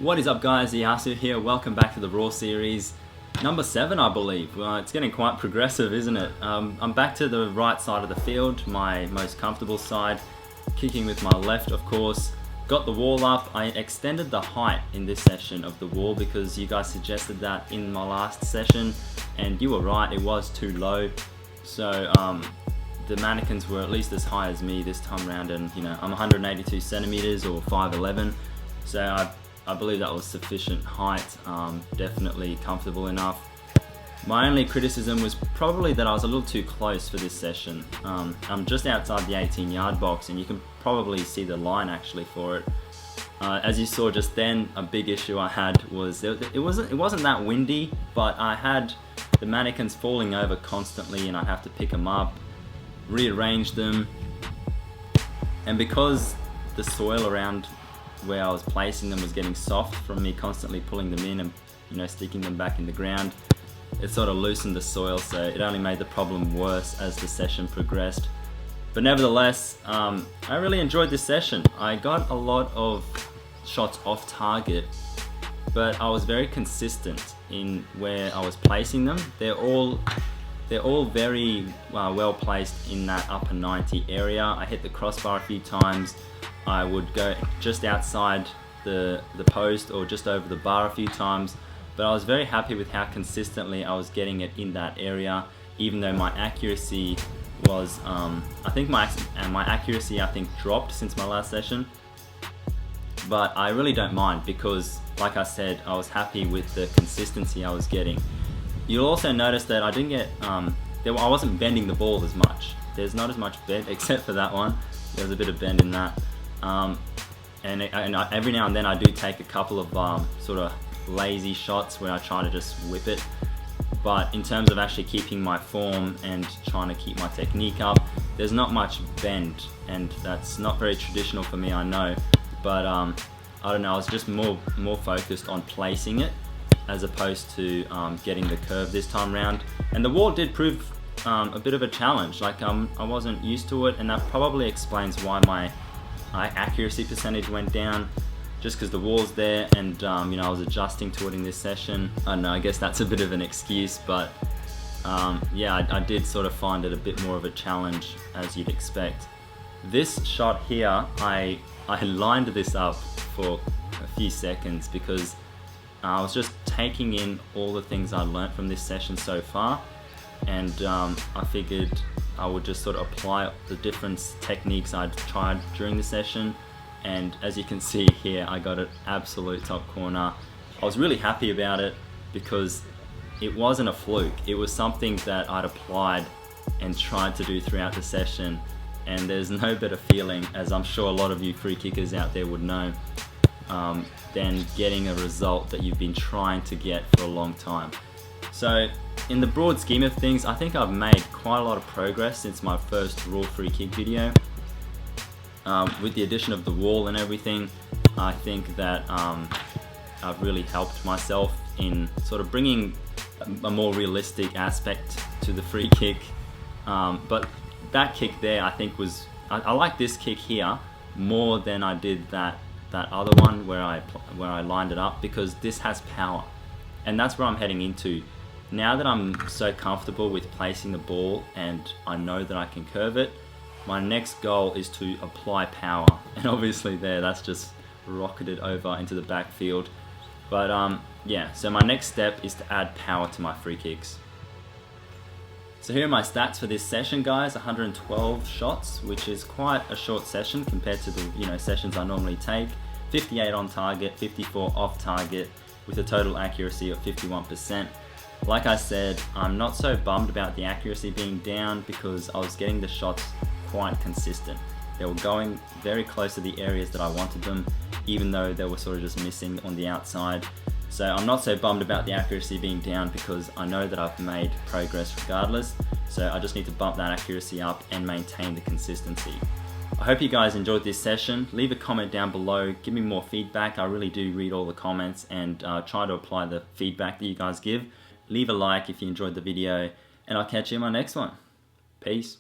What is up guys, Iyasu here, welcome back to the Raw series. Number 7 I believe. Well, it's getting quite progressive, isn't it? I'm back to the right side of the field, my most comfortable side, kicking with my left of course. Got the wall up. I extended the height in this session of the wall because you guys suggested that in my last session and you were right, it was too low. So the mannequins were at least as high as me this time around, and you know, I'm 182 centimeters or 5'11", so I believe that was sufficient height, definitely comfortable enough. My only criticism was probably that I was a little too close for this session. I'm just outside the 18-yard box and you can probably see the line actually for it. As you saw just then, a big issue I had was it wasn't that windy, but I had the mannequins falling over constantly and I'd have to pick them up, rearrange them, and because the soil around where I was placing them was getting soft from me constantly pulling them in and, you know, sticking them back in the ground, it sort of loosened the soil, so it only made the problem worse as the session progressed. But nevertheless, I really enjoyed this session. I got a lot of shots off target, but I was very consistent in where I was placing them. They're all very well placed in that upper 90 area. I hit the crossbar a few times. I would go just outside the post or just over the bar a few times, but I was very happy with how consistently I was getting it in that area, even though my accuracy was, I think my accuracy dropped since my last session, but I really don't mind because, like I said, I was happy with the consistency I was getting. You'll also notice that I didn't get, I wasn't bending the ball as much. There's not as much bend, except for that one. There's a bit of bend in that. And every now and then I do take a couple of sort of lazy shots where I try to just whip it. But in terms of actually keeping my form and trying to keep my technique up, there's not much bend, and that's not very traditional for me, I know. But I don't know, I was just more focused on placing it as opposed to getting the curve this time round. And the wall did prove a bit of a challenge. Like I wasn't used to it, and that probably explains why my accuracy percentage went down, just because the wall's there and you know, I was adjusting to it in this session. I don't know, I guess that's a bit of an excuse, but yeah, I did sort of find it a bit more of a challenge, as you'd expect. This shot here, I lined this up for a few seconds because I was just taking in all the things I learned from this session so far, and I figured I would just sort of apply the different techniques I'd tried during the session. And as you can see here, I got it absolute top corner. I was really happy about it because it wasn't a fluke. It was something that I'd applied and tried to do throughout the session, and there's no better feeling, as I'm sure a lot of you free kickers out there would know, than getting a result that you've been trying to get for a long time. So in the broad scheme of things, I think I've made quite a lot of progress since my first raw free kick video. With the addition of the wall and everything, I think that I've really helped myself in sort of bringing a more realistic aspect to the free kick. But that kick there, I think I like this kick here more than I did that other one where I lined it up, because this has power, and that's where I'm heading into. Now that I'm so comfortable with placing the ball and I know that I can curve it, my next goal is to apply power, and obviously that's just rocketed over into the backfield. But yeah, so my next step is to add power to my free kicks. So here are my stats for this session, guys. 112 shots, which is quite a short session compared to the sessions I normally take. 58 on target, 54 off target, with a total accuracy of 51%. Like I said, I'm not so bummed about the accuracy being down because I was getting the shots quite consistent. They were going very close to the areas that I wanted them, even though they were sort of just missing on the outside. So I'm not so bummed about the accuracy being down because I know that I've made progress regardless. So I just need to bump that accuracy up and maintain the consistency. I hope you guys enjoyed this session. Leave a comment down below, give me more feedback. I really do read all the comments and try to apply the feedback that you guys give. Leave a like if you enjoyed the video, and I'll catch you in my next one. Peace.